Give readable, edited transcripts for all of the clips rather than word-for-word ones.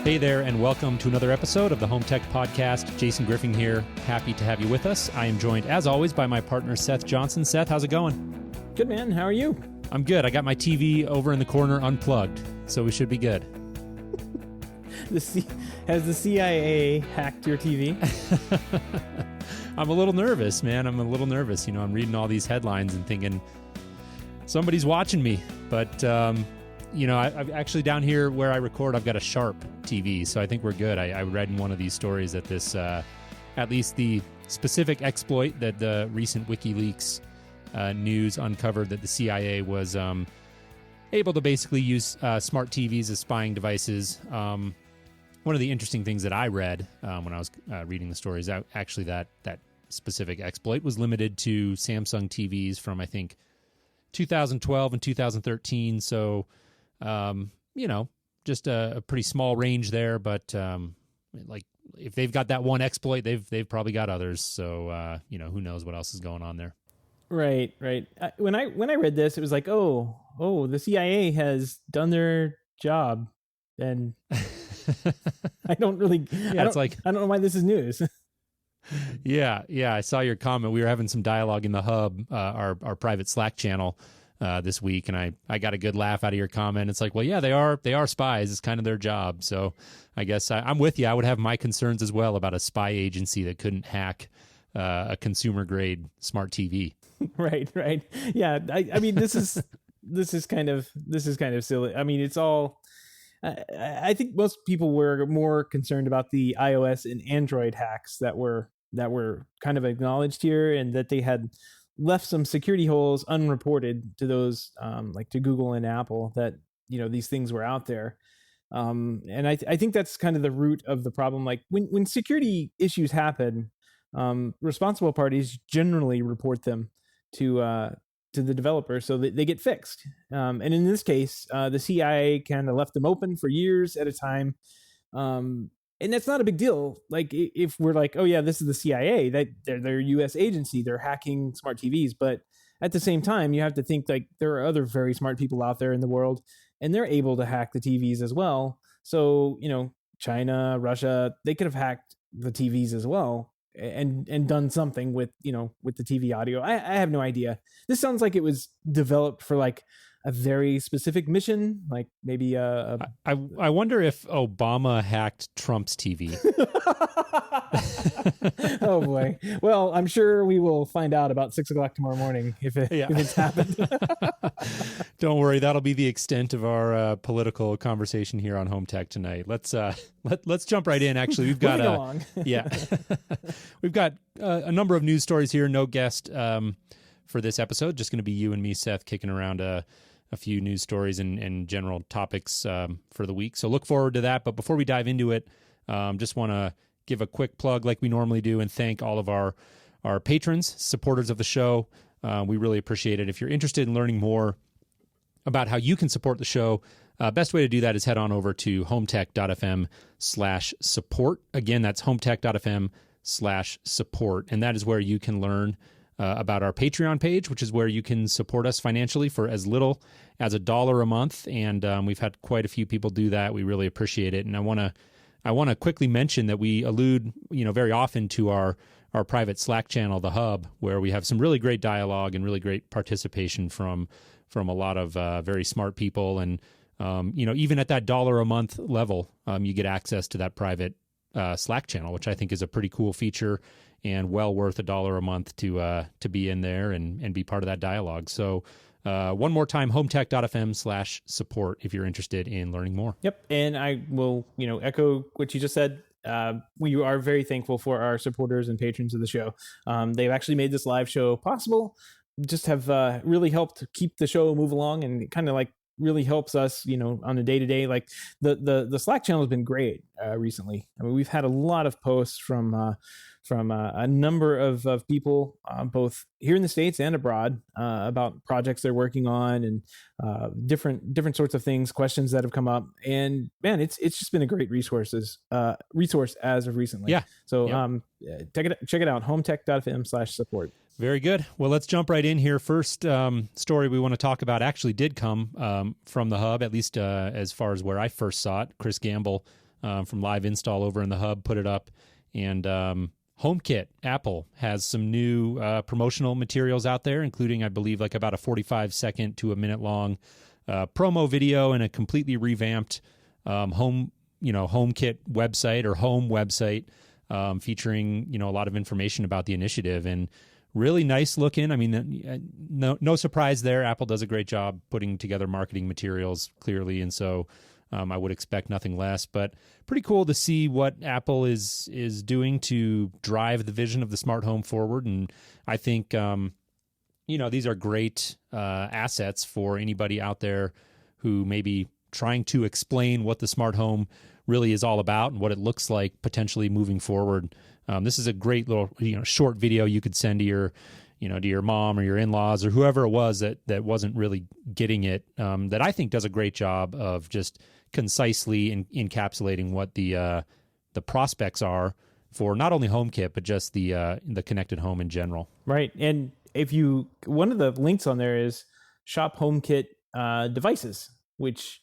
Hey there, and welcome to another episode of the Home Tech Podcast. Jason Griffin here. Happy to have you with us. I am joined, as always, by my partner, Seth Johnson. Seth, how's it going? Good, man. How are you? I'm good. I got my TV over in the corner unplugged, so we should be good. Has the CIA hacked your TV? I'm a little nervous, man. I'm a little nervous. You know, I'm reading all these headlines and thinking, somebody's watching me. But, I've actually down here where I record, I've got a Sharp TV, so I think we're good. I read in one of these stories that this, at least the specific exploit that the recent WikiLeaks news uncovered, that the CIA was able to basically use smart TVs as spying devices. One of the interesting things that I read when I was reading the stories, actually that specific exploit was limited to Samsung TVs from, I think, 2012 and 2013. So, just a pretty small range there. But if they've got that one exploit, they've probably got others. So, who knows what else is going on there. Right. When I read this, it was like, oh, the CIA has done their job, and I don't really. I don't know why this is news. Yeah. I saw your comment. We were having some dialogue in the hub, our private Slack channel this week, and I got a good laugh out of your comment. It's like, well, yeah, they are spies. It's kind of their job. So I guess I'm with you. I would have my concerns as well about a spy agency that couldn't hack a consumer grade smart TV. Right. Yeah. I mean, this is kind of silly. I mean, it's all. I think most people were more concerned about the iOS and Android hacks that were kind of acknowledged here, and that they had left some security holes unreported to those, like to Google and Apple, that, these things were out there. And I think that's kind of the root of the problem. Like when security issues happen, responsible parties generally report them to the developer so that they get fixed. And in this case, the CIA kind of left them open for years at a time. And that's not a big deal. Like if we're like, oh yeah, this is the CIA, that they're a US agency, they're hacking smart TVs. But at the same time, you have to think like there are other very smart people out there in the world, and they're able to hack the TVs as well. So, China, Russia, they could have hacked the TVs as well and done something with the TV audio. I have no idea. This sounds like it was developed for like a very specific mission, like maybe I wonder if Obama hacked Trump's TV. Oh boy. Well, I'm sure we will find out about 6:00 tomorrow morning if it's happened. Don't worry, that'll be the extent of our political conversation here on Home Tech tonight. Let's jump right in. Actually, we've got we've got a number of news stories here. No guest for this episode. Just going to be you and me, Seth, kicking around a few news stories and general topics for the week. So look forward to that. But before we dive into it, just want to give a quick plug like we normally do and thank all of our patrons, supporters of the show. We really appreciate it. If you're interested in learning more about how you can support the show, best way to do that is head on over to HomeTech.fm/support. Again, that's HomeTech.fm/support. And that is where you can learn about our Patreon page, which is where you can support us financially for as little as $1 a month. And we've had quite a few people do that. We really appreciate it. And I want to quickly mention that we allude, very often to our private Slack channel, the Hub, where we have some really great dialogue and really great participation from a lot of very smart people. And, even at that $1 a month level, you get access to that private Slack channel, which I think is a pretty cool feature and well worth $1 a month to be in there and be part of that dialogue. So one more time, HomeTech.fm/support if you're interested in learning more. Yep. And I will, echo what you just said. We are very thankful for our supporters and patrons of the show. They've actually made this live show possible, just have really helped keep the show move along, and kind of like really helps us, on a day-to-day. Like the Slack channel has been great recently. I mean, we've had a lot of posts from a number of people, both here in the States and abroad, about projects they're working on and different sorts of things, questions that have come up. And man, it's just been a great resource as of recently. Yeah. So check it out, HomeTech.fm/support. Very good. Well, let's jump right in here. First story we want to talk about actually did come from the Hub, at least as far as where I first saw it. Chris Gamble from live install over in the hub, put it up. And HomeKit, Apple, has some new promotional materials out there, including, I believe, like about a 45-second to a minute long promo video and a completely revamped HomeKit website or home website featuring, a lot of information about the initiative, and really nice looking. I mean, no surprise there. Apple does a great job putting together marketing materials, clearly, and so I would expect nothing less. But pretty cool to see what Apple is doing to drive the vision of the smart home forward. And I think these are great assets for anybody out there who may be trying to explain what the smart home really is all about and what it looks like potentially moving forward. This is a great little short video you could send to your mom or your in-laws or whoever it was that wasn't really getting it, that I think does a great job of just concisely encapsulating what the prospects are for not only HomeKit but just the connected home in general. Right, and one of the links on there is Shop HomeKit devices, which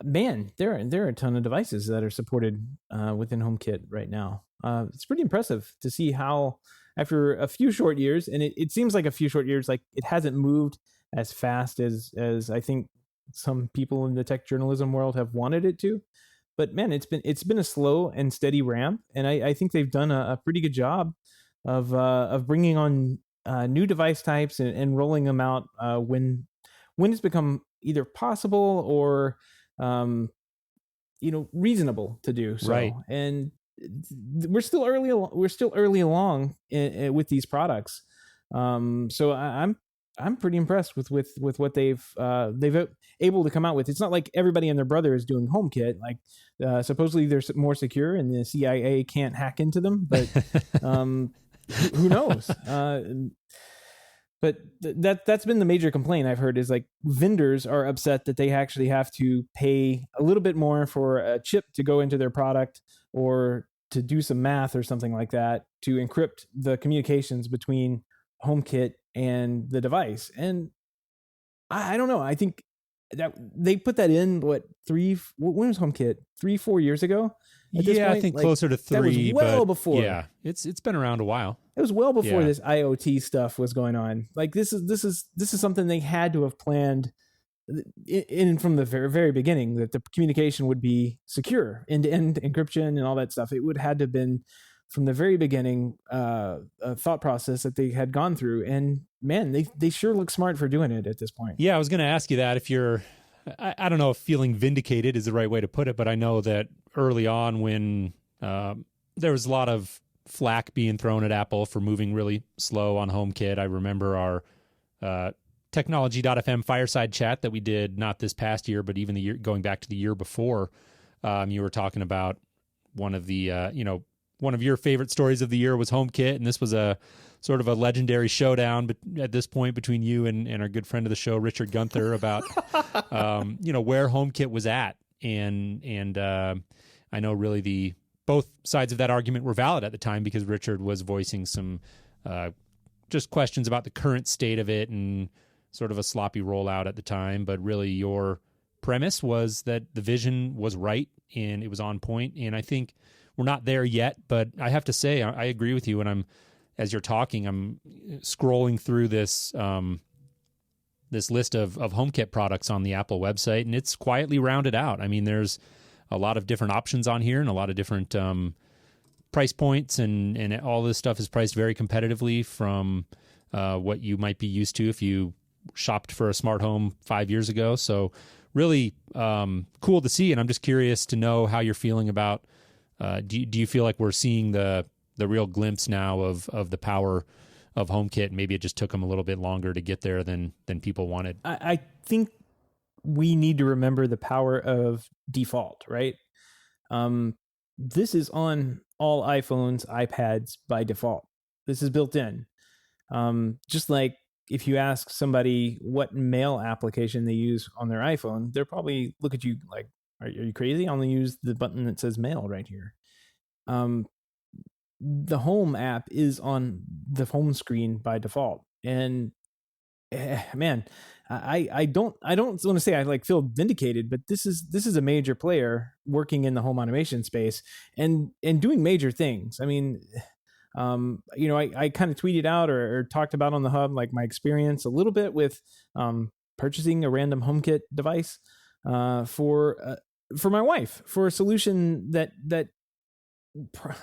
man, there are a ton of devices that are supported within HomeKit right now. It's pretty impressive to see how, after a few short years, and it seems like a few short years, like it hasn't moved as fast as I think some people in the tech journalism world have wanted it to. But man, it's been a slow and steady ramp, and I think they've done a pretty good job of bringing on new device types and rolling them out when it's become either possible or reasonable to do so. Right. And we're still early along with these products. So I'm pretty impressed with what they've able to come out with. It's not like everybody and their brother is doing HomeKit. Like supposedly they're more secure and the CIA can't hack into them, but who knows? But that's been the major complaint I've heard, is like vendors are upset that they actually have to pay a little bit more for a chip to go into their product or to do some math or something like that to encrypt the communications between HomeKit and the device. And I don't know. I think that they put that in when was HomeKit? 3-4 years ago? Yeah, I think closer to 3. That was well before. Yeah, it's been around a while. It was well before this IoT stuff was going on. Like this is something they had to have planned in from the very, very beginning, that the communication would be secure, end-to-end encryption and all that stuff. It would had to have been from the very beginning a thought process that they had gone through. And man, they sure look smart for doing it at this point. Yeah, I was going to ask you that if you're, I don't know if feeling vindicated is the right way to put it, but I know that early on when there was a lot of flack being thrown at Apple for moving really slow on HomeKit. I remember our Technology.fm fireside chat that we did not this past year, but even the year going back to the year before. You were talking about one of your favorite stories of the year was HomeKit, and this was a sort of a legendary showdown but at this point between you and our good friend of the show, Richard Gunther, about where HomeKit was at. And I know really both sides of that argument were valid at the time, because Richard was voicing some just questions about the current state of it and sort of a sloppy rollout at the time. But really your premise was that the vision was right and it was on point. And I think we're not there yet, but I have to say, I agree with you. And as you're talking, I'm scrolling through this list of HomeKit products on the Apple website, and it's quietly rounded out. I mean, there's a lot of different options on here and a lot of different price points, and all this stuff is priced very competitively from what you might be used to if you shopped for a smart home 5 years ago. So really cool to see, and I'm just curious to know how you're feeling about, do you feel like we're seeing the real glimpse now of the power of HomeKit? Maybe it just took them a little bit longer to get there than people wanted. I think we need to remember the power of default, right? This is on all iPhones, iPads by default. This is built in. Just like if you ask somebody what mail application they use on their iPhone, they'll probably look at you like, are you crazy? I only use the button that says mail right here. The Home app is on the home screen by default. And man, I don't want to say I like feel vindicated, but this is a major player working in the home automation space and doing major things. I mean, I kind of tweeted out or talked about on the hub like my experience a little bit with purchasing a random HomeKit device for my wife for a solution that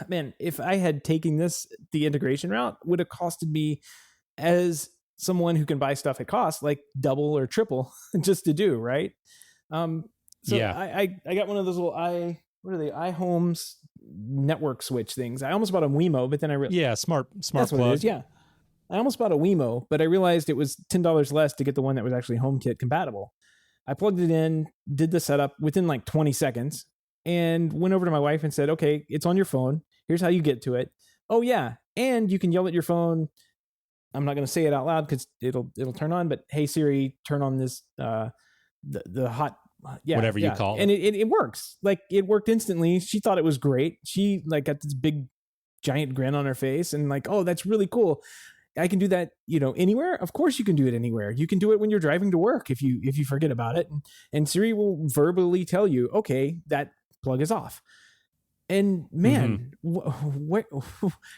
man, if I had taken the integration route, would have costed me, as someone who can buy stuff at cost, like double or triple just to do, right? So yeah. I got one of those little what are they? iHome's network switch things. I almost bought a Wemo, but then I realized smart that's plug. What it is. Yeah. I almost bought a Wemo, but I realized it was $10 less to get the one that was actually HomeKit compatible. I plugged it in, did the setup within like 20 seconds, and went over to my wife and said, okay, it's on your phone. Here's how you get to it. Oh yeah. And you can yell at your phone. I'm not going to say it out loud because it'll turn on, but hey Siri, turn on this, the hot, whatever you call it. And it works. Like it worked instantly. She thought it was great. She like got this big giant grin on her face and like, oh, that's really cool. I can do that, anywhere. Of course you can do it anywhere. You can do it when you're driving to work if you forget about it. And Siri will verbally tell you, okay, that plug is off. And man,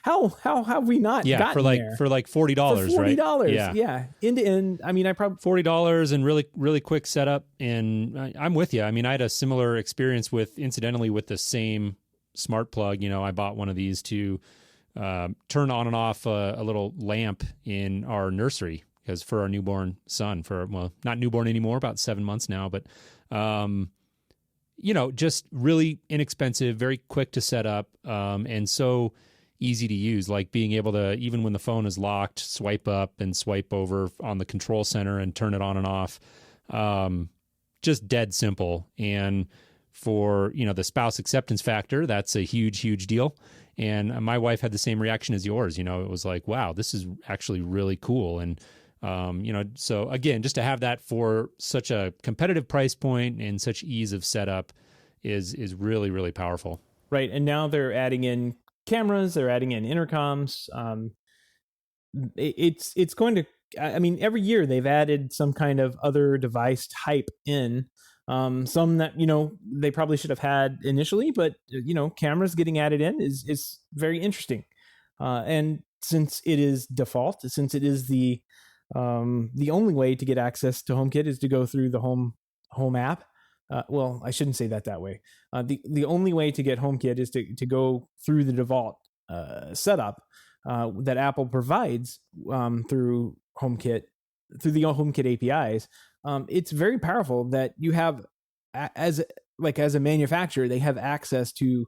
how have we not gotten for like there? for like $40, right? $40, yeah. End to end. I mean, I probably $40 and really quick setup. And I'm with you. I mean, I had a similar experience incidentally with the same smart plug. I bought one of these to turn on and off a little lamp in our nursery because for our newborn son, not newborn anymore, about 7 months now, but just really inexpensive, very quick to set up, and so easy to use, like being able to, even when the phone is locked, swipe up and swipe over on the control center and turn it on and off. Just dead simple. And for, the spouse acceptance factor, that's a huge, huge deal. And my wife had the same reaction as yours. It was like, wow, this is actually really cool. And so again, just to have that for such a competitive price point and such ease of setup is really, really powerful. Right. And now they're adding in cameras, they're adding in intercoms. It's going to, I mean, every year they've added some kind of other device type in, some that, they probably should have had initially, but cameras getting added in is very interesting. And since it is default, since it is the only way to get access to HomeKit is to go through the home app. Well, I shouldn't say that way. The only way to get HomeKit is to go through the default setup that Apple provides through HomeKit, through the HomeKit APIs. It's very powerful that you have, as a manufacturer, they have access to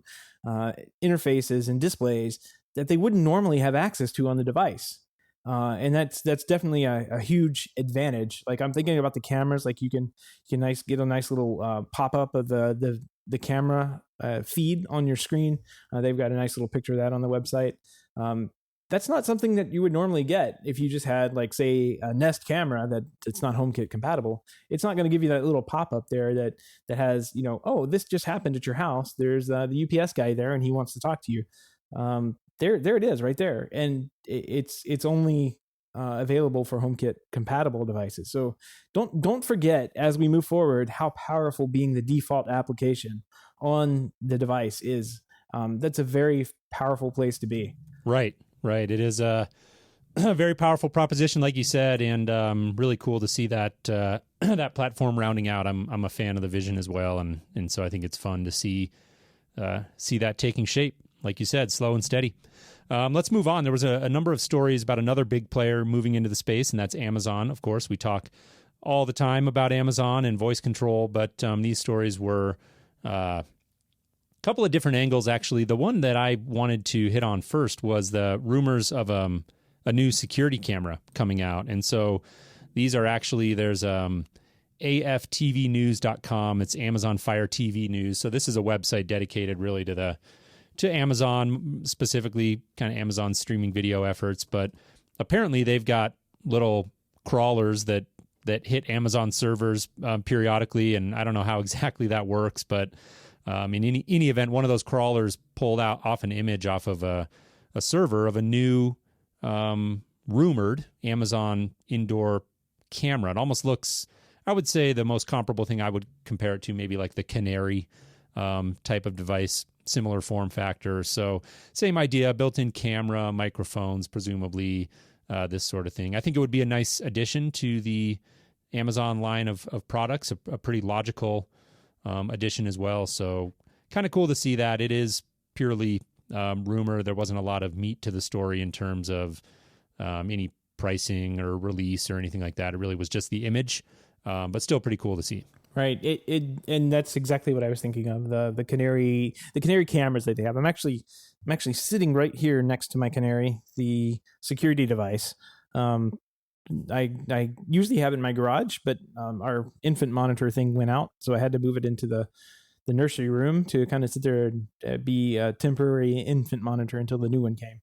interfaces and displays that they wouldn't normally have access to on the device. And that's definitely a huge advantage. Like I'm thinking about the cameras, like you can get a nice little pop-up of the camera feed on your screen. They've got a nice little picture of that on the website. That's not something that you would normally get if you just had, like, say, a Nest camera that's not HomeKit compatible. It's not going to give you that little pop-up there that has, oh, this just happened at your house. There's the UPS guy there and he wants to talk to you. There it is right there. And it's only available for HomeKit compatible devices. So don't forget, as we move forward, how powerful being the default application on the device is. That's a very powerful place to be. Right. It is a very powerful proposition, like you said, and really cool to see that that platform rounding out. I'm a fan of the vision as well, and so I think it's fun to see that taking shape. Like you said, slow and steady. Let's move on. There was a number of stories about another big player moving into the space, and that's Amazon. Of course, we talk all the time about Amazon and voice control, but these stories were couple of different angles, actually. The one that I wanted to hit on first was the rumors of a new security camera coming out. And so these are actually, there's AFTVnews.com. It's Amazon Fire TV News. So this is a website dedicated really to Amazon, specifically kind of Amazon streaming video efforts. But apparently they've got little crawlers that hit Amazon servers periodically. And I don't know how exactly that works, but in any event, one of those crawlers pulled off an image off of a server of a new rumored Amazon indoor camera. It almost looks, I would say the most comparable thing I would compare it to maybe like the Canary type of device, similar form factor. So same idea, built-in camera, microphones, presumably this sort of thing. I think it would be a nice addition to the Amazon line of products, a pretty logical addition as well. So kind of cool to see that. It is purely rumor. There wasn't a lot of meat to the story in terms of any pricing or release or anything like that. It really was just the image, but still pretty cool to see. Right. And that's exactly what I was thinking of. The Canary cameras that they have. I'm actually sitting right here next to my Canary, the security device. I usually have it in my garage, but our infant monitor thing went out, so I had to move it into the nursery room to kind of sit there and be a temporary infant monitor until the new one came.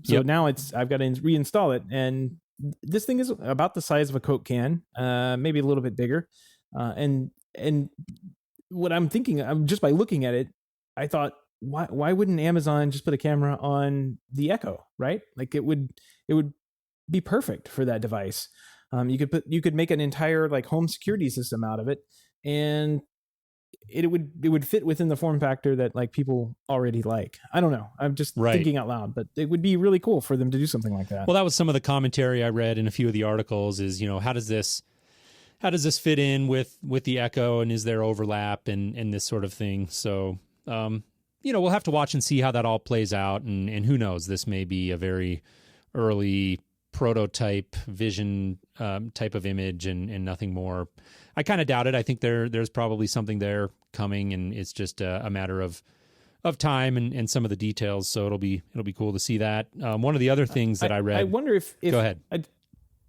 So now I've got to reinstall it, and this thing is about the size of a Coke can, maybe a little bit bigger. And what I'm thinking, just by looking at it, I thought, why wouldn't Amazon just put a camera on the Echo, right? Like it would be perfect for that device. You could make an entire like home security system out of it, and it would fit within the form factor that like people already like. I don't know. I'm just thinking out loud, but it would be really cool for them to do something like that. Well, that was some of the commentary I read in a few of the articles is, how does this fit in with the Echo, and is there overlap and this sort of thing? So, we'll have to watch and see how that all plays out. And who knows, this may be a very early prototype vision type of image and nothing more. I kind of doubt it. I think there's probably something there coming, and it's just a matter of time and some of the details. So it'll be cool to see that. One of the other things that I read. I wonder if go ahead.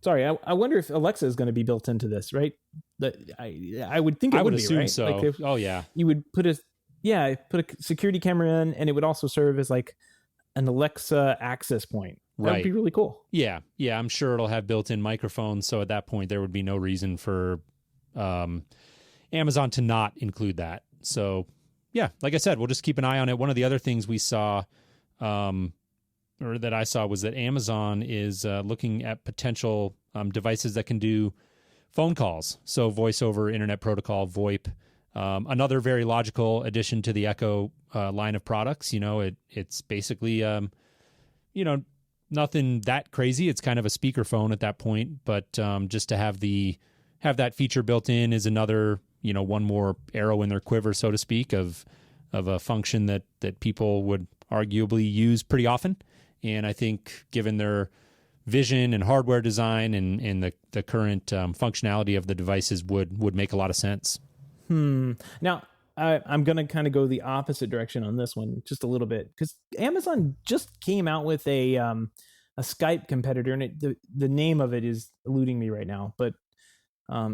I wonder if Alexa is going to be built into this, right? I would think it would be, assume right? so. Like you would put a security camera in, and it would also serve as like an Alexa access point. That would be really cool. Yeah. I'm sure it'll have built-in microphones. So at that point, there would be no reason for Amazon to not include that. So yeah, like I said, we'll just keep an eye on it. One of the other things we saw, or that I saw, was that Amazon is looking at potential devices that can do phone calls. So voice over internet protocol, VoIP. Another very logical addition to the Echo line of products. It's basically, nothing that crazy. It's kind of a speakerphone at that point, but just to have that feature built in is another, one more arrow in their quiver, so to speak, of a function that people would arguably use pretty often. And I think given their vision and hardware design and the current functionality of the devices would make a lot of sense. Now, I'm going to kind of go the opposite direction on this one just a little bit, because Amazon just came out with a Skype competitor, and the name of it is eluding me right now, but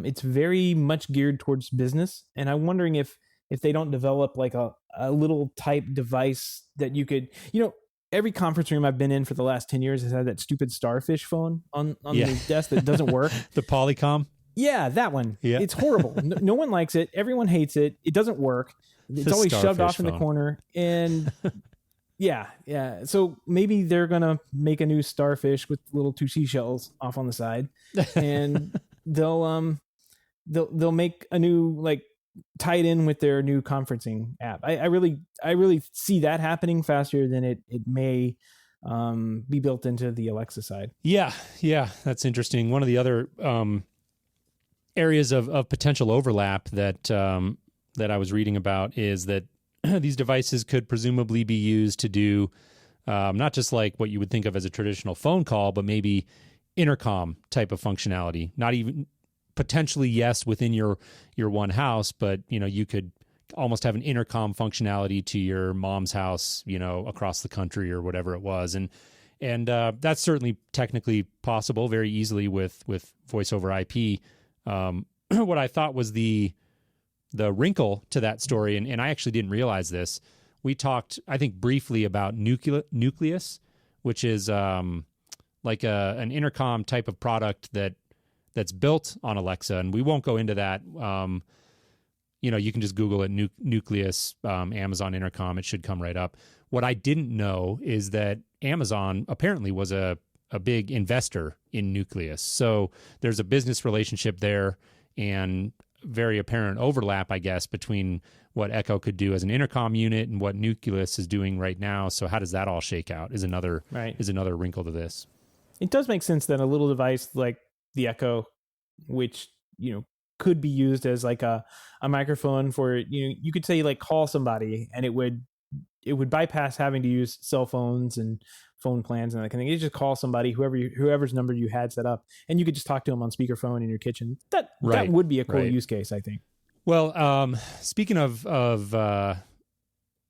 it's very much geared towards business. And I'm wondering if they don't develop like a little type device that you could, every conference room I've been in for the last 10 years has had that stupid Starfish phone on the desk that doesn't work. The Polycom? Yeah, that one. Yeah. It's horrible. No one likes it. Everyone hates it. It doesn't work. It's always shoved off in the corner. And yeah. So maybe they're going to make a new Starfish with little 2 seashells off on the side, and they'll make a new, like, tie it in with their new conferencing app. I really see that happening faster than it may be built into the Alexa side. Yeah, that's interesting. One of the other areas of potential overlap that I was reading about is that these devices could presumably be used to do not just like what you would think of as a traditional phone call, but maybe intercom type of functionality. Not even potentially, yes, within your one house, but you could almost have an intercom functionality to your mom's house, across the country or whatever it was, and that's certainly technically possible very easily with voice over IP. What I thought was the wrinkle to that story, and I actually didn't realize this. We talked, I think, briefly about Nucleus, which is like an intercom type of product that's built on Alexa, and we won't go into that. You can just Google it, Nucleus, Amazon Intercom. It should come right up. What I didn't know is that Amazon apparently was a a big investor in Nucleus. So there's a business relationship there, and very apparent overlap, I guess, between what Echo could do as an intercom unit and what Nucleus is doing right now. So how does that all shake out is another wrinkle to this. It does make sense that a little device like the Echo, which, could be used as like a microphone for, you could say like call somebody, and it would bypass having to use cell phones and phone plans and that kind of thing. You just call somebody, whoever's number you had set up, and you could just talk to them on speakerphone in your kitchen. That would be a cool use case, I think. Well, speaking of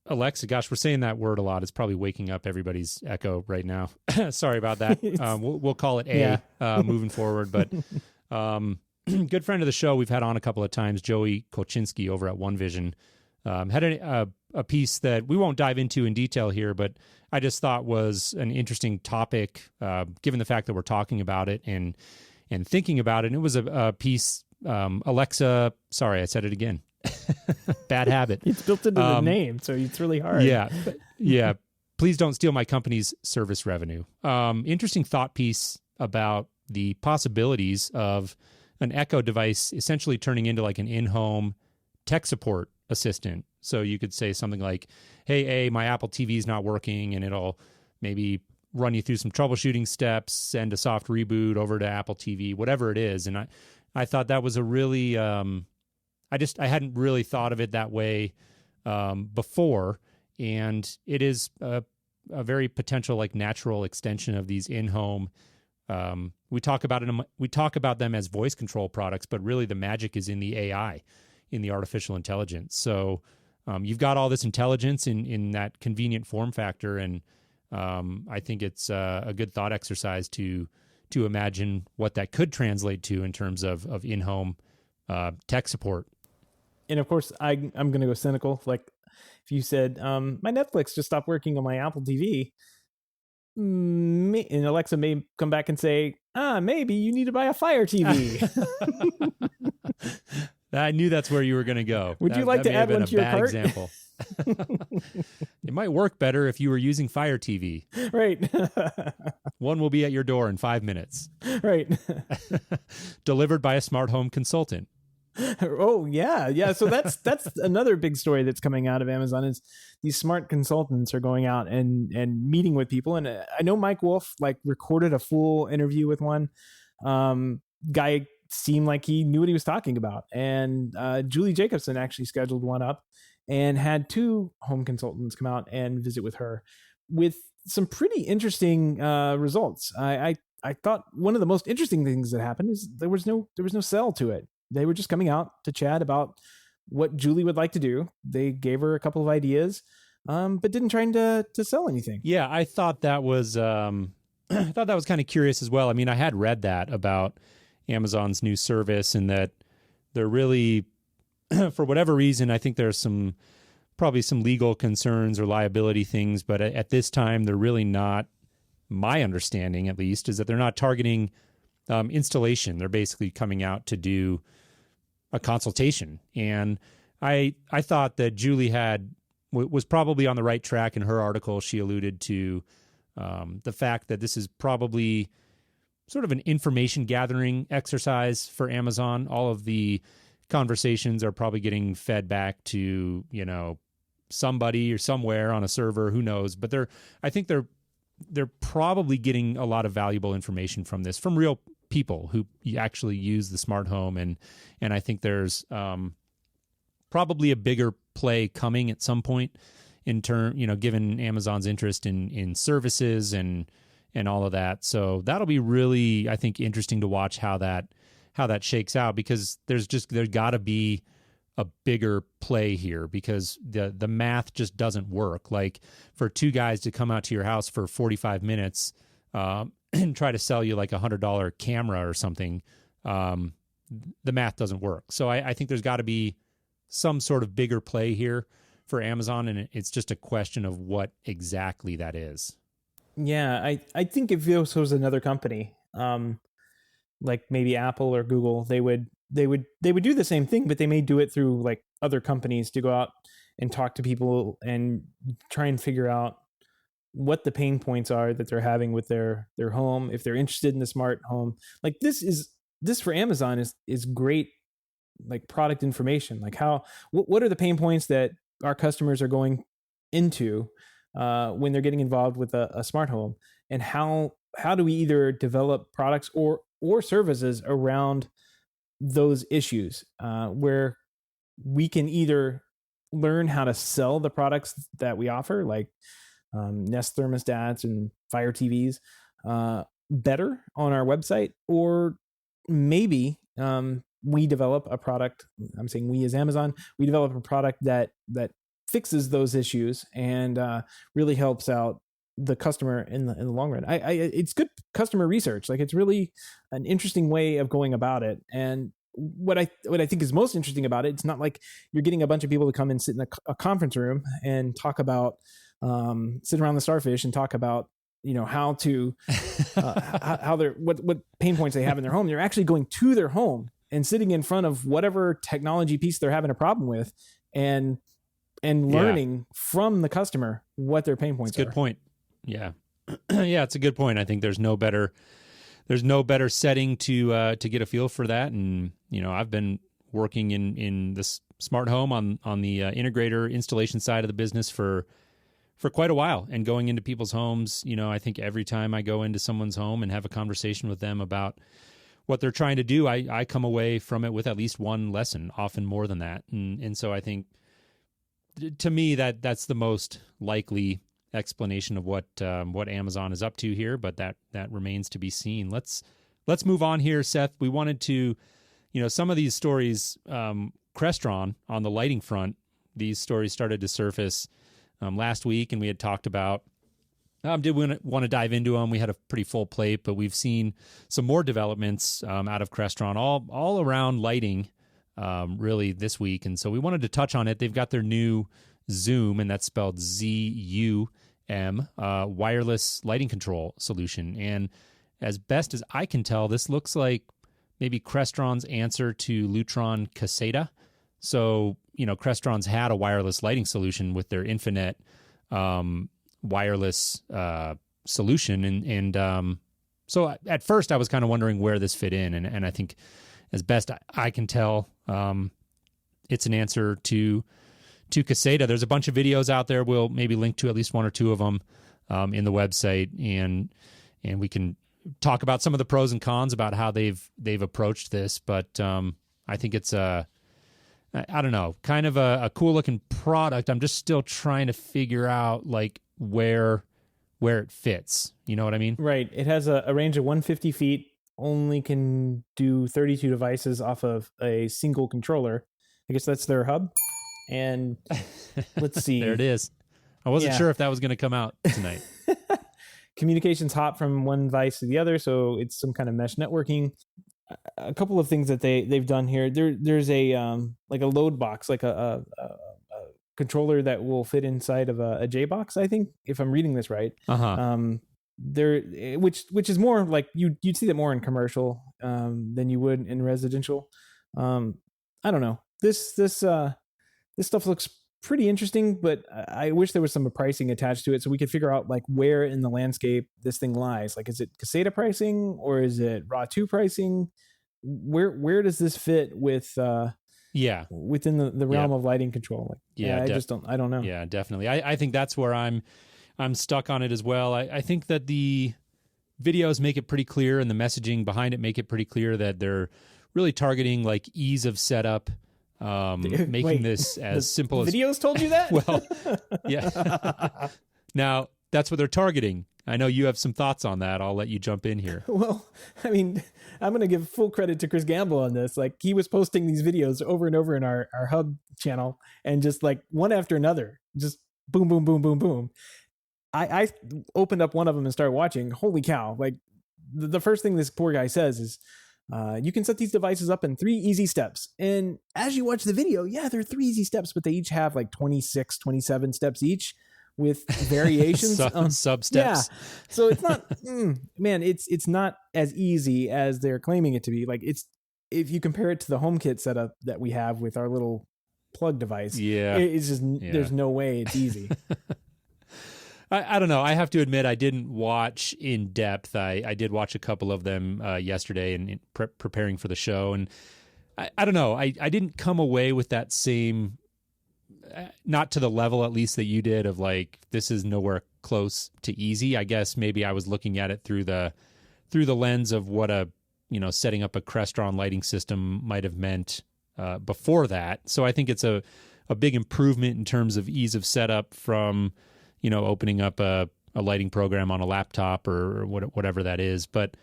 Alexa, gosh, we're saying that word a lot. It's probably waking up everybody's Echo right now. Sorry about that. We'll call it moving forward. But good friend of the show we've had on a couple of times, Joey Koczynski over at One Vision, had a piece that we won't dive into in detail here, but I just thought was an interesting topic, given the fact that we're talking about it and thinking about it. And it was a piece, Alexa, sorry, I said it again. Bad habit. It's built into the name, so it's really hard. Yeah. Please don't steal my company's service revenue. Interesting thought piece about the possibilities of an Echo device essentially turning into like an in-home tech support assistant. So you could say something like, hey, my Apple TV is not working, and it'll maybe run you through some troubleshooting steps, send a soft reboot over to Apple TV, whatever it is. And I thought that was a really, I hadn't really thought of it that way before. And it is a very potential like natural extension of these in-home. We talk about them as voice control products, but really the magic is in the AI, in the artificial intelligence. So you've got all this intelligence in that convenient form factor, and I think it's a good thought exercise to imagine what that could translate to in terms of in-home tech support. And of course, I'm going to go cynical. Like if you said, my Netflix just stopped working on my Apple TV, and Alexa may come back and say, maybe you need to buy a Fire TV. I knew that's where you were going to go. Would you like to add one to your cart? Example. It might work better if you were using Fire TV. Right. One will be at your door in 5 minutes. Right. Delivered by a smart home consultant. Oh yeah. So that's another big story that's coming out of Amazon is these smart consultants are going out and meeting with people. And I know Mike Wolf like recorded a full interview with one guy. Seemed like he knew what he was talking about. And Julie Jacobson actually scheduled one up and had 2 home consultants come out and visit with her with some pretty interesting results. I thought one of the most interesting things that happened is there was no sell to it. They were just coming out to chat about what Julie would like to do. They gave her a couple of ideas, but didn't try to sell anything. Yeah, I thought that was kind of curious as well. I mean, I had read that about Amazon's new service, and that they're really, for whatever reason, I think there's probably some legal concerns or liability things, but at this time, they're really not, my understanding at least, is that they're not targeting installation. They're basically coming out to do a consultation. And I thought that Julie was probably on the right track. In her article, she alluded to the fact that this is probably sort of an information gathering exercise for Amazon. All of the conversations are probably getting fed back to, somebody or somewhere on a server, who knows, but I think they're probably getting a lot of valuable information from this, from real people who actually use the smart home. And I think there's probably a bigger play coming at some point in given Amazon's interest in services and all of that. So that'll be really, I think, interesting to watch how that shakes out, because there's got to be a bigger play here, because the math just doesn't work. Like for 2 guys to come out to your house for 45 minutes and try to sell you like $100 camera or something, the math doesn't work. So I think there's got to be some sort of bigger play here for Amazon, and it's just a question of what exactly that is. Yeah, I think if this was another company, like maybe Apple or Google, they would do the same thing, but they may do it through like other companies to go out and talk to people and try and figure out what the pain points are that they're having with their home, if they're interested in the smart home. Like this for Amazon is great, like product information. Like what are the pain points that our customers are going into when they're getting involved with a smart home, and how do we either develop products or services around those issues, where we can either learn how to sell the products that we offer, like Nest thermostats and Fire TVs, better on our website, or maybe we develop a product. I'm saying we as Amazon, we develop a product that fixes those issues and really helps out the customer in the long run. It's good customer research. Like, it's really an interesting way of going about it. And what I think is most interesting about it, it's not like you're getting a bunch of people to come and sit in a conference room and talk about, sit around the Starfish and talk about, how to, how they're, what pain points they have in their home. They're actually going to their home and sitting in front of whatever technology piece they're having a problem with, and learning from the customer what their pain points are. Good point. Yeah. Yeah, it's a good point. I think there's no better setting to get a feel for that. And, I've been working in this smart home on the integrator installation side of the business for quite a while, and going into people's homes. I think every time I go into someone's home and have a conversation with them about what they're trying to do, I come away from it with at least one lesson, often more than that. And so I think, to me, that's the most likely explanation of what Amazon is up to here, but that remains to be seen. Let's move on here, Seth. We wanted to, some of these stories, Crestron on the lighting front, these stories started to surface last week, and we had talked about, did we want to dive into them? We had a pretty full plate, but we've seen some more developments out of Crestron all around lighting really this week. And so we wanted to touch on it. They've got their new Zoom, and that's spelled ZUM, wireless lighting control solution. And as best as I can tell, this looks like maybe Crestron's answer to Lutron Caseta. So, Crestron's had a wireless lighting solution with their Infinet wireless solution. And so at first I was kind of wondering where this fit in. And I think as best I can tell, it's an answer to Caseta. There's a bunch of videos out there. We'll maybe link to at least one or two of them in the website, and we can talk about some of the pros and cons about how they've approached this. But I think it's I don't know, kind of a cool looking product. I'm just still trying to figure out like where it fits. You know what I mean? Right. It has a range of 150 feet. Only can do 32 devices off of a single controller. I guess that's their hub. And let's see. There it is. I wasn't sure if that was going to come out tonight. Communications hop from one device to the other, so it's some kind of mesh networking. A couple of things that they've done here. There's a like a load box, like a controller that will fit inside of a J box, I think, if I'm reading this right. There, which is more like you'd see that more in commercial than you would in residential. I don't know. This stuff looks pretty interesting, but I wish there was some pricing attached to it so we could figure out like where in the landscape this thing lies. Like, is it Caseta pricing or is it Raw 2 pricing? Where does this fit with within the realm of lighting control? Like, I don't know. Yeah, definitely. I think that's where I'm stuck on it as well. I think that the videos make it pretty clear, and the messaging behind it make it pretty clear that they're really targeting like ease of setup. Making this as simple as videos told you that. Well, yeah. Now that's what they're targeting. I know you have some thoughts on that. I'll let you jump in here. Well, I mean, I'm going to give full credit to Chris Gamble on this. Like, he was posting these videos over and over in our hub channel, and just like one after another, just boom, boom, boom, boom, boom. I opened up one of them and started watching. Holy cow. Like, the first thing this poor guy says is, you can set these devices up in 3 easy steps. And as you watch the video, there are 3 easy steps, but they each have like 26, 27 steps each with variations. Sub steps. Yeah. So it's not, man, it's not as easy as they're claiming it to be. Like, if you compare it to the HomeKit setup that we have with our little plug device, it's just, there's no way it's easy. I don't know. I have to admit, I didn't watch in depth. I did watch a couple of them yesterday and preparing for the show. And I don't know. I didn't come away with that same, not to the level at least that you did, of like, this is nowhere close to easy. I guess maybe I was looking at it through the lens of what setting up a Crestron lighting system might have meant before that. So I think it's a big improvement in terms of ease of setup from, opening up a lighting program on a laptop or whatever that is. But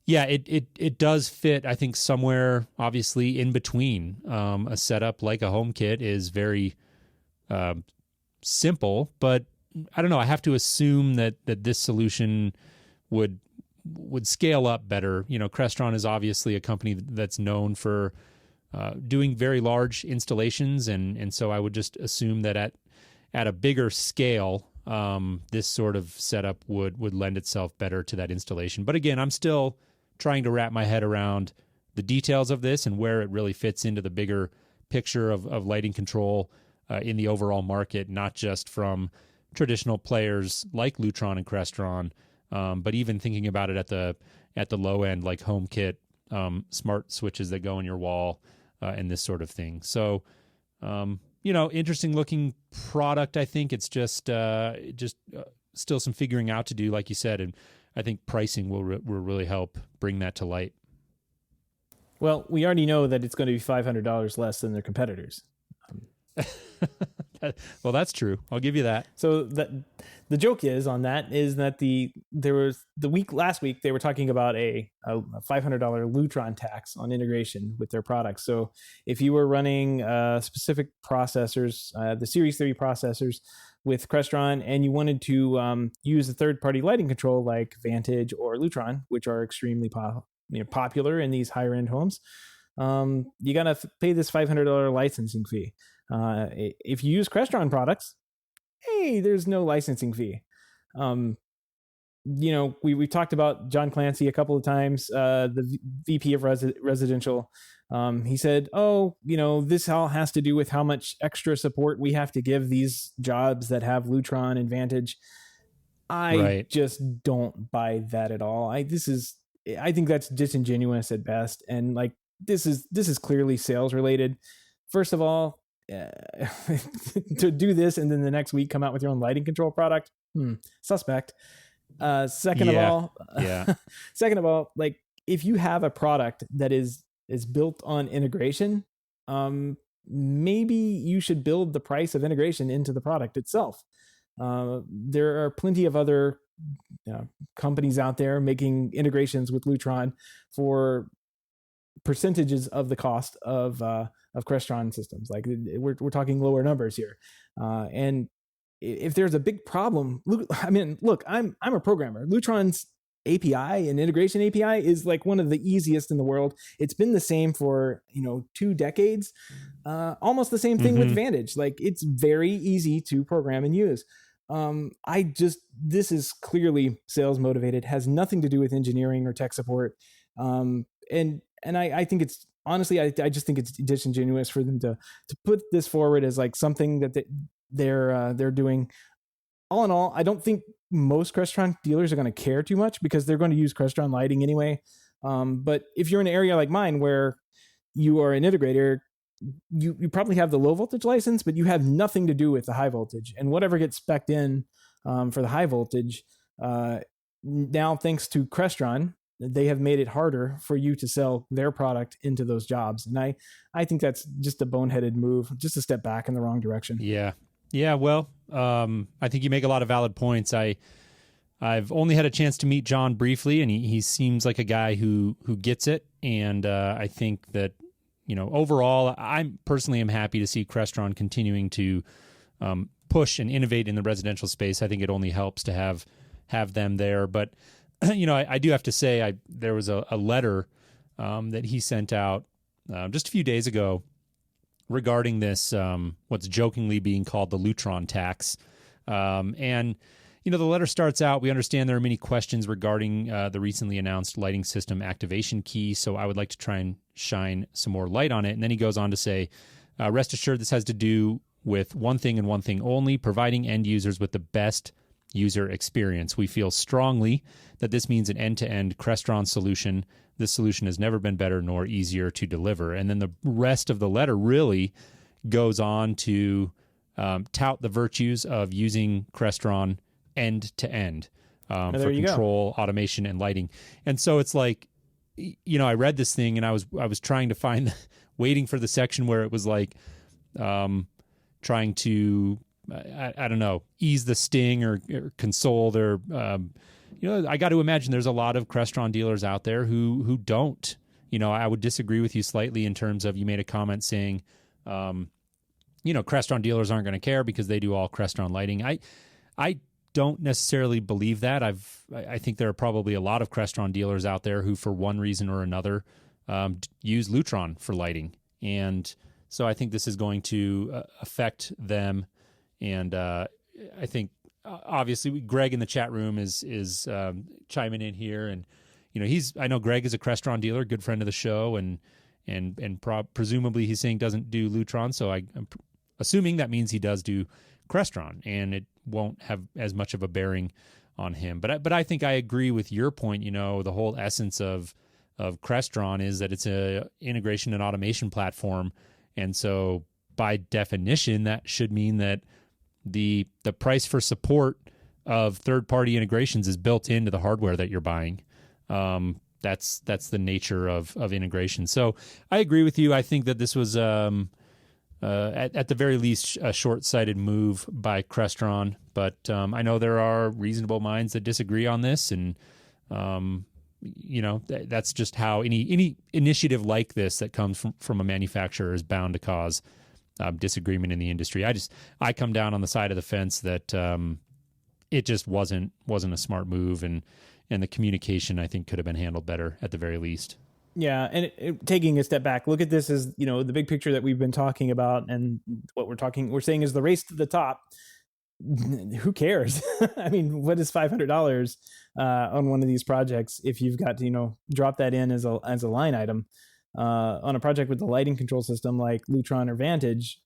yeah, it does fit, I think, somewhere obviously in between. A setup like a HomeKit is very simple, but I don't know. I have to assume that this solution would scale up better. Crestron is obviously a company that's known for doing very large installations, and so I would just assume that at a bigger scale, this sort of setup would lend itself better to that installation. But again, I'm still trying to wrap my head around the details of this and where it really fits into the bigger picture of lighting control in the overall market, not just from traditional players like Lutron and Crestron, but even thinking about it at the low end, like HomeKit, smart switches that go in your wall, and this sort of thing. So, interesting looking product. I think it's just still some figuring out to do, like you said, and I think pricing will really help bring that to light. Well, we already know that it's going to be $500 less than their competitors. Well, that's true. I'll give you that. So the joke is on that is that last week they were talking about a $500 Lutron tax on integration with their products. So if you were running specific processors, the Series 3 processors with Crestron, and you wanted to use a third-party lighting control like Vantage or Lutron, which are extremely popular in these higher-end homes, you got to pay this $500 licensing fee. If you use Crestron products, hey, there's no licensing fee. We talked about John Clancy a couple of times, the VP of residential. He said, this all has to do with how much extra support we have to give these jobs that have Lutron and Vantage. I just don't buy that at all. I think that's disingenuous at best. And like, this is clearly sales related. First of all, to do this and then the next week come out with your own lighting control product, suspect. Second of all, like, if you have a product that is built on integration, maybe you should build the price of integration into the product itself. There are plenty of other companies out there making integrations with Lutron for percentages of the cost of Crestron systems. Like, we're talking lower numbers here. And if there's a big problem, look, I'm a programmer. Lutron's API and integration API is like one of the easiest in the world. It's been the same for 2 decades. Almost the same thing with Vantage. Like, it's very easy to program and use. This is clearly sales motivated, has nothing to do with engineering or tech support. And I think it's honestly, I just think it's disingenuous for them to put this forward as like something that they're doing. All in all, I don't think most Crestron dealers are going to care too much because they're going to use Crestron lighting anyway. But if you're in an area like mine where you are an integrator, you probably have the low voltage license, but you have nothing to do with the high voltage, and whatever gets spec'd in for the high voltage. Now, thanks to Crestron, they have made it harder for you to sell their product into those jobs. And I think that's just a boneheaded move, just a step back in the wrong direction. Yeah. Well, I think you make a lot of valid points. I've only had a chance to meet John briefly, and he seems like a guy who gets it. And I think that, overall, I personally am happy to see Crestron continuing to push and innovate in the residential space. I think it only helps to have them there. But I do have to say, there was a letter that he sent out just a few days ago regarding this, what's jokingly being called the Lutron tax. And the letter starts out, we understand there are many questions regarding the recently announced lighting system activation key, so I would like to try and shine some more light on it. And then he goes on to say, rest assured this has to do with one thing and one thing only, providing end users with the best user experience. We feel strongly that this means an end-to-end Crestron solution. This solution has never been better nor easier to deliver. And then the rest of the letter really goes on to tout the virtues of using Crestron end-to-end for control, automation, and lighting. And so it's like, I read this thing and I was trying to find, waiting for the section where it was like trying to, I don't know, ease the sting or console their, I got to imagine there's a lot of Crestron dealers out there who don't. I would disagree with you slightly in terms of, you made a comment saying, Crestron dealers aren't going to care because they do all Crestron lighting. I don't necessarily believe that. I think there are probably a lot of Crestron dealers out there who, for one reason or another, use Lutron for lighting, and so I think this is going to affect them. And I think obviously Greg in the chat room is chiming in here, and I know Greg is a Crestron dealer, good friend of the show, and presumably he's saying doesn't do Lutron, so I'm assuming that means he does do Crestron, and it won't have as much of a bearing on him. But I think I agree with your point. The whole essence of Crestron is that it's a integration and automation platform, and so by definition that should mean that the price for support of third-party integrations is built into the hardware that you're buying. That's the nature of integration. So I agree with you. I think that this was at the very least a short-sighted move by Crestron, but I know there are reasonable minds that disagree on this, and that's just how any initiative like this that comes from a manufacturer is bound to cause disagreement in the industry. I come down on the side of the fence that it just wasn't a smart move, and the communication I think could have been handled better at the very least. Yeah, and taking a step back, look at this as the big picture that we've been talking about, and what we're saying is the race to the top. Who cares? I mean, what is $500 on one of these projects if you've got to drop that in as a line item on a project with the lighting control system like Lutron or Vantage?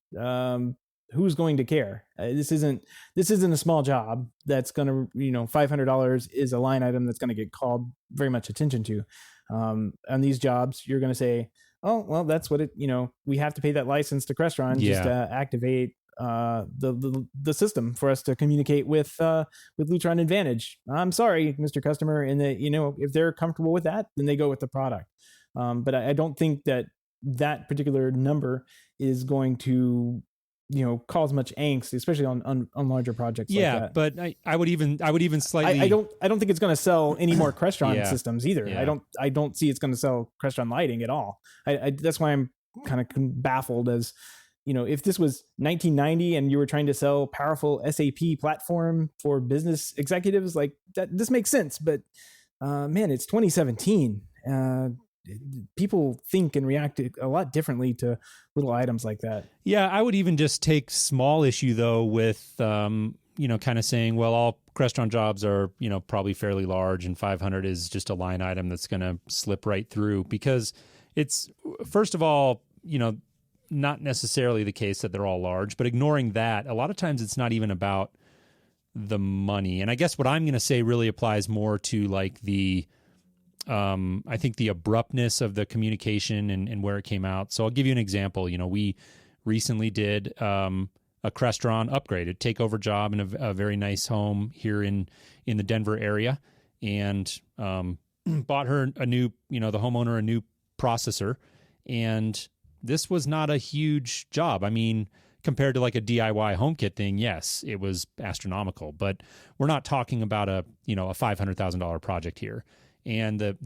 Who's going to care? This isn't a small job that's going to $500 is a line item that's going to get called very much attention to. On these jobs, you're going to say, oh, well, that's what we have to pay that license to Crestron just to activate the system for us to communicate with Lutron Advantage. I'm sorry, Mr. Customer, and that if they're comfortable with that, then they go with the product. But I don't think that particular number is going to cause much angst, especially on larger projects like that. But I would even slightly I don't think it's going to sell any more Crestron systems either. I don't see it's going to sell Crestron lighting at all. That's why I'm kind of baffled as if this was 1990 and you were trying to sell powerful SAP platform for business executives, like that, this makes sense. But man, it's 2017. People think and react a lot differently to little items like that. Yeah, I would even just take small issue though with kind of saying, well, all Crestron jobs are probably fairly large, and 500 is just a line item that's going to slip right through, because it's, first of all, not necessarily the case that they're all large, but ignoring that, a lot of times it's not even about the money. And I guess what I'm going to say really applies more to like I think the abruptness of the communication and where it came out. So I'll give you an example. We recently did a Crestron upgrade, a takeover job in a very nice home here in the Denver area, and bought her a new, the homeowner a new processor. And this was not a huge job. I mean, compared to like a DIY HomeKit thing, yes, it was astronomical, but we're not talking about a $500,000 project here. And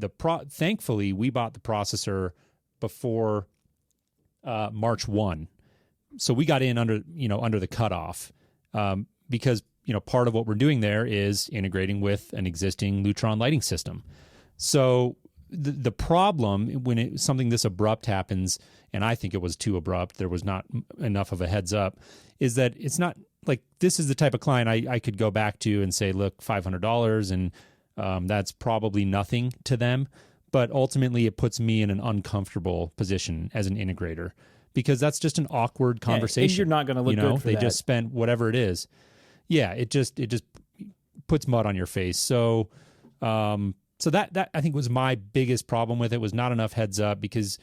thankfully we bought the processor before March 1. So we got in under the cutoff, because part of what we're doing there is integrating with an existing Lutron lighting system. So the problem when something this abrupt happens, and I think it was too abrupt, there was not enough of a heads up, is that it's not like this is the type of client I could go back to and say, look, $500, and that's probably nothing to them. But ultimately it puts me in an uncomfortable position as an integrator, because that's just an awkward conversation. And you're not going to look good for they that. Just spent whatever it is. Yeah, it just puts mud on your face. So that I think was my biggest problem with it, was not enough heads up, because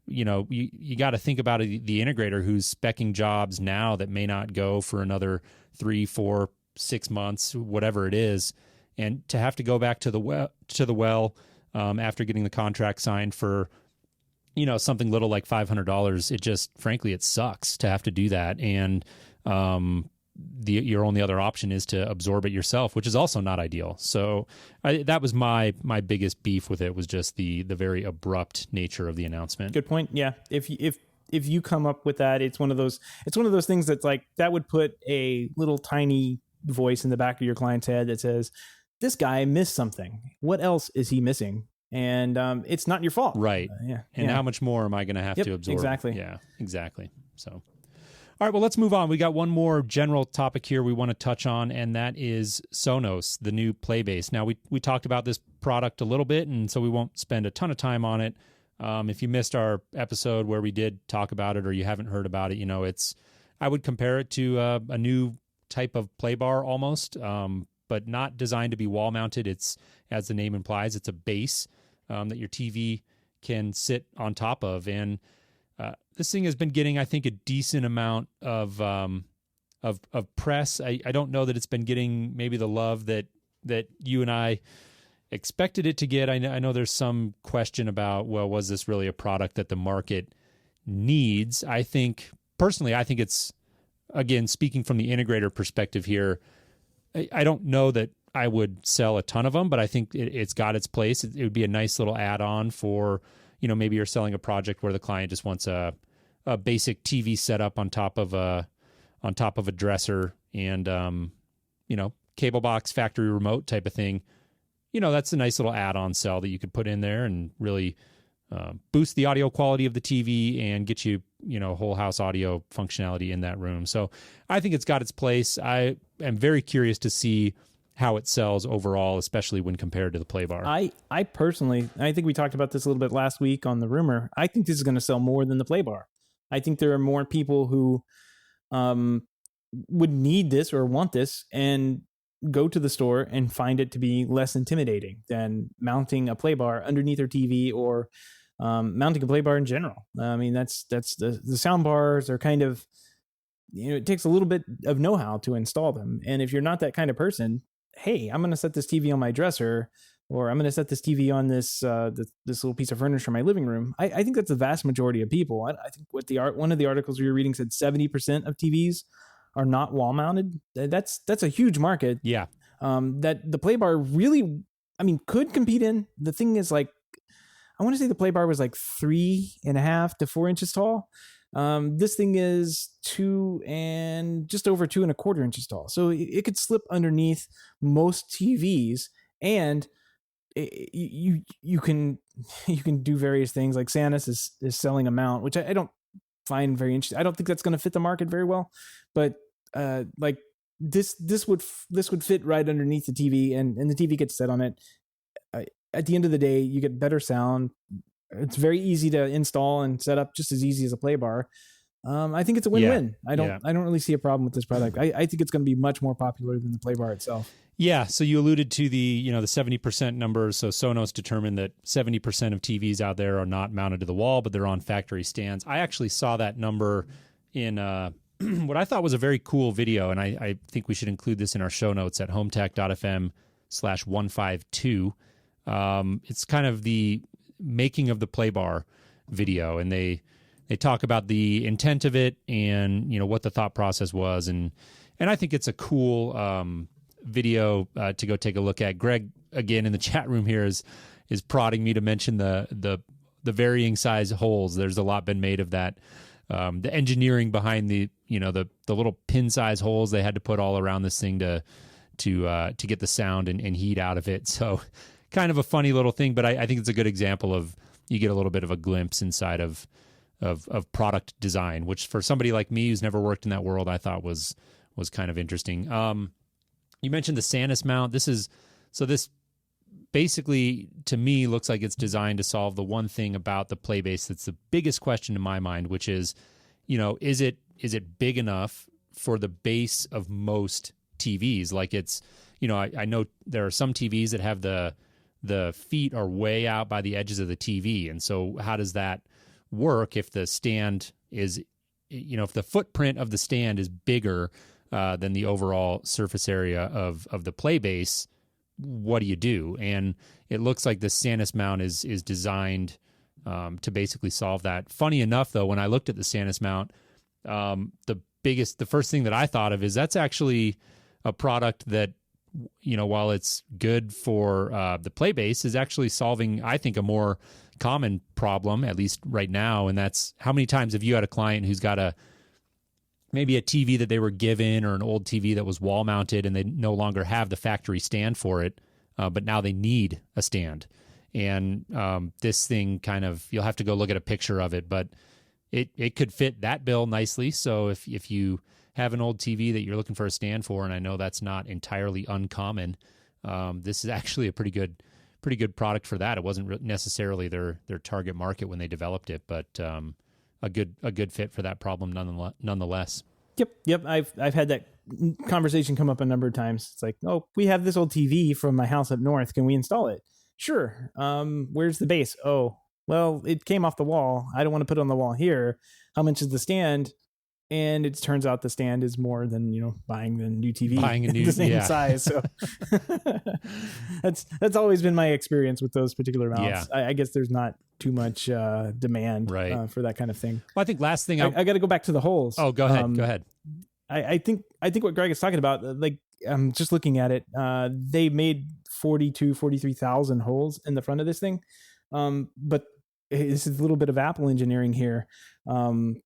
you got to think about it, the integrator who's speccing jobs now that may not go for another 3, 4, 6 months, whatever it is, and to have to go back to the well after getting the contract signed for something little like $500. It just, frankly, it sucks to have to do that, and your only other option is to absorb it yourself, which is also not ideal. So that was my biggest beef with it, was just the very abrupt nature of the announcement. Good point. Yeah, if you come up with that, it's one of those things that's like, that would put a little tiny voice in the back of your client's head that says, this guy missed something. What else is he missing? And it's not your fault. Right. How much more am I going to have to absorb? Exactly. Yeah, exactly. So, all right, well, let's move on. We got one more general topic here we want to touch on, and that is Sonos, the new PLAYBASE. Now, we talked about this product a little bit, and so we won't spend a ton of time on it. If you missed our episode where we did talk about it, or you haven't heard about it, I would compare it to a new type of play bar almost, but not designed to be wall mounted. It's, as the name implies, it's a base that your TV can sit on top of. And this thing has been getting, I think, a decent amount of press. I don't know that it's been getting maybe the love that you and I expected it to get. I know there's some question about, well, was this really a product that the market needs? Personally, I think it's, again, speaking from the integrator perspective here, I don't know that I would sell a ton of them, but I think it's got its place. It would be a nice little add-on for, maybe you're selling a project where the client just wants a basic TV setup on top of a dresser and, cable box, factory remote type of thing. That's a nice little add-on sell that you could put in there and really boost the audio quality of the TV and get you, whole house audio functionality in that room. So I think it's got its place. I am very curious to see how it sells overall, especially when compared to the Play Bar. I personally, I think we talked about this a little bit last week on the rumor. I think this is going to sell more than the Play Bar. I think there are more people who would need this or want this and go to the store and find it to be less intimidating than mounting a Play Bar underneath their TV or mounting a Play Bar in general. I mean, that's the sound bars are kind of, it takes a little bit of know-how to install them. And if you're not that kind of person, hey, I'm going to set this TV on my dresser, or I'm going to set this TV on this little piece of furniture in my living room. I think that's the vast majority of people. I think one of the articles we were reading said 70% of TVs are not wall mounted. That's a huge market. Yeah. That the Play Bar really, could compete in. The thing is, like, I want to say the Play Bar was like 3.5 to 4 inches tall. This thing is 2 and just over 2.25 inches tall. So it could slip underneath most TVs, and you can do various things. Like Sonos is selling a mount, which I don't find very interesting. I don't think that's going to fit the market very well, but like this would fit right underneath the TV, and the TV gets set on it. At the end of the day, you get better sound. It's very easy to install and set up, just as easy as a Play Bar. I think it's a win-win. I don't really see a problem with this product. I think it's going to be much more popular than the Play Bar itself. Yeah. So you alluded to the 70% numbers. So Sonos determined that 70% of TVs out there are not mounted to the wall, but they're on factory stands. I actually saw that number in what I thought was a very cool video, and I think we should include this in our show notes at HomeTech.fm/152. It's kind of the making of the Play Bar video, and they talk about the intent of it and what the thought process was, and I think it's a cool video to go take a look at. Greg, again in the chat room here, is prodding me to mention the varying size holes. There's a lot been made of that. The engineering behind the little pin size holes they had to put all around this thing to get the sound and heat out of it. So kind of a funny little thing, but I think it's a good example of, you get a little bit of a glimpse inside of product design, which for somebody like me who's never worked in that world, I thought was kind of interesting. You mentioned the Sonos mount. This basically, to me, looks like it's designed to solve the one thing about the PLAYBASE that's the biggest question in my mind, which is, is it big enough for the base of most TVs? Like, it's I know there are some TVs that have the feet are way out by the edges of the TV. And so how does that work if the stand is, if the footprint of the stand is bigger than the overall surface area of the PLAYBASE? What do you do? And it looks like the Sanus mount is designed to basically solve that. Funny enough, though, when I looked at the Sanus mount, the first thing that I thought of is that's actually a product that, while it's good for the PLAYBASE, is actually solving, I think, a more common problem, at least right now. And that's, how many times have you had a client who's got maybe a TV that they were given, or an old TV that was wall mounted, and they no longer have the factory stand for it, but now they need a stand. And this thing you'll have to go look at a picture of it, but it could fit that bill nicely. So if you have an old TV that you're looking for a stand for, and I know that's not entirely uncommon, this is actually a pretty good product for that. It wasn't necessarily their target market when they developed it, but a good fit for that problem nonetheless. Yep. I've had that conversation come up a number of times. It's like, oh, we have this old TV from my house up north. Can we install it? Sure. Where's the base? Oh, well, it came off the wall. I don't want to put it on the wall here. How much is the stand? And it turns out the stand is more than, buying the new TV, buying a new, the same size. So that's always been my experience with those particular mounts. Yeah. I guess there's not too much demand for that kind of thing. Well, I think last thing I got to go back to the holes. Oh, go ahead. Go ahead. I think what Greg is talking about, like, I'm just looking at it. They made 43,000 holes in the front of this thing. But this is a little bit of Apple engineering here.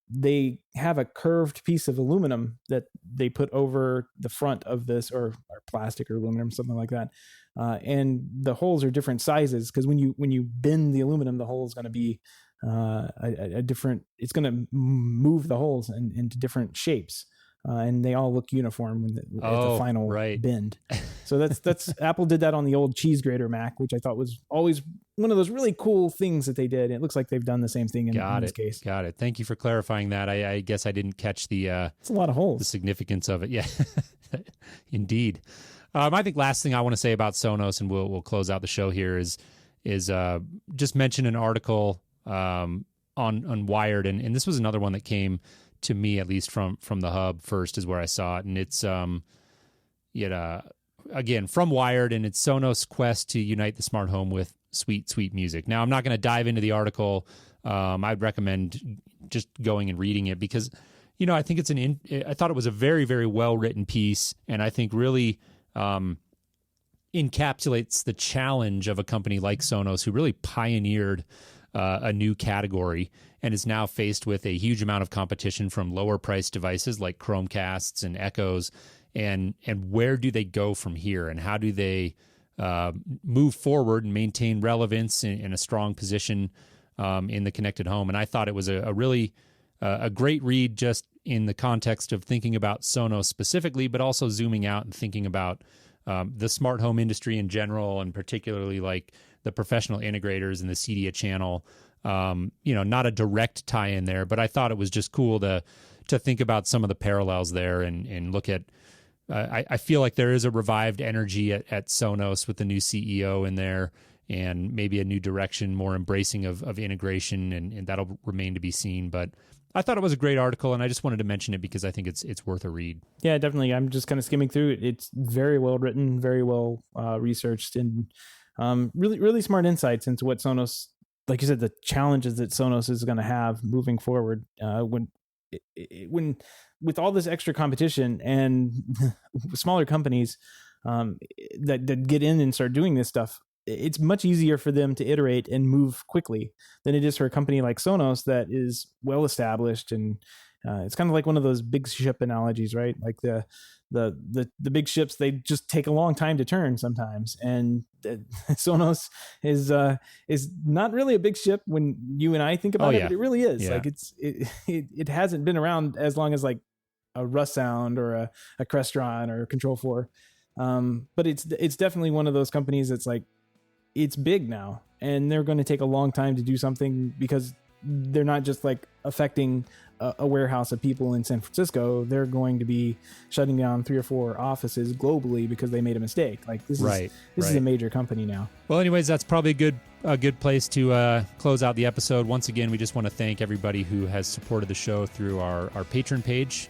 They have a curved piece of aluminum that they put over the front of this, or plastic or aluminum, something like that. And the holes are different sizes, because when you bend the aluminum, the hole is going to be a different. It's going to move the holes into different shapes. And they all look uniform at the final bend. So that's Apple did that on the old cheese grater Mac, which I thought was always one of those really cool things that they did. It looks like they've done the same thing in this case. Got it. Thank you for clarifying that. I guess I didn't catch it's a lot of holes. The significance of it. Yeah, indeed. I think last thing I want to say about Sonos, and we'll close out the show here, is just mention an article on Wired, and this was another one that came to me, at least from the hub first, is where I saw it. And it's again from Wired, and it's Sonos' quest to unite the smart home with sweet music. Now, I'm not going to dive into the article. I'd recommend just going and reading it, because I think I thought it was a very, very well written piece, and I think really encapsulates the challenge of a company like Sonos, who really pioneered a new category and is now faced with a huge amount of competition from lower priced devices like Chromecasts and Echoes. And where do they go from here, and how do they move forward and maintain relevance in a strong position in the connected home? And I thought it was a really a great read, just in the context of thinking about Sonos specifically, but also zooming out and thinking about the smart home industry in general, and particularly like the professional integrators and the CEDIA channel. Not a direct tie-in there, but I thought it was just cool to think about some of the parallels there, and look at. I feel like there is a revived energy at Sonos with the new CEO in there, and maybe a new direction, more embracing of integration, and that'll remain to be seen. But I thought it was a great article, and I just wanted to mention it because I think it's worth a read. Yeah, definitely. I'm just kind of skimming through it. It's very well written, very well researched, and really, really smart insights into what Sonos, like you said, the challenges that Sonos is going to have moving forward. When with all this extra competition and smaller companies that get in and start doing this stuff, it's much easier for them to iterate and move quickly than it is for a company like Sonos that is well established. And it's kind of like one of those big ship analogies, right? Like the big ships, they just take a long time to turn sometimes. And Sonos is not really a big ship when you and I think about it, but it really is. Yeah. Like it hasn't been around as long as like a Russ Sound or a Crestron or a Control 4. But it's definitely one of those companies that's like, it's big now, and they're going to take a long time to do something, because they're not just like affecting a warehouse of people in San Francisco, they're going to be shutting down 3 or 4 offices globally because they made a mistake. Like this is a major company now. Well, anyways, that's probably a good place to close out the episode. Once again, we just want to thank everybody who has supported the show through our Patreon page.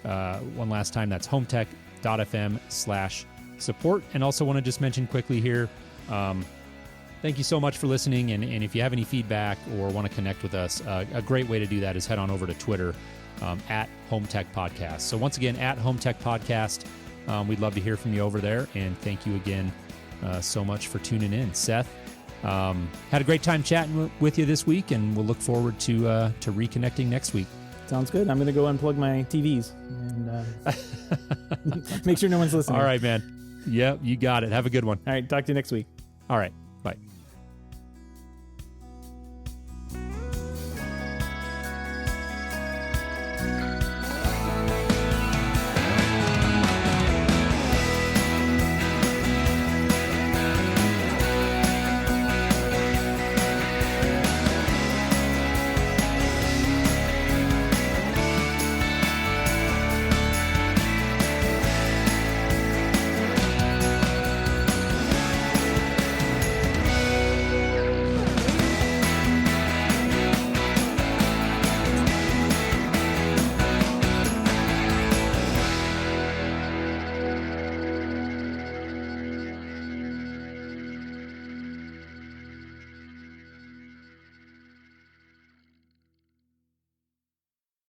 One last time, that's HomeTech.fm/support. And also want to just mention quickly here, thank you so much for listening. And if you have any feedback or want to connect with us, a great way to do that is head on over to Twitter at HomeTech Podcast. So once again, at HomeTech Podcast, we'd love to hear from you over there. And thank you again so much for tuning in. Seth, had a great time chatting with you this week, and we'll look forward to reconnecting next week. Sounds good. I'm going to go unplug my TVs and make sure no one's listening. All right, man. Yep, you got it. Have a good one. All right, talk to you next week. All right.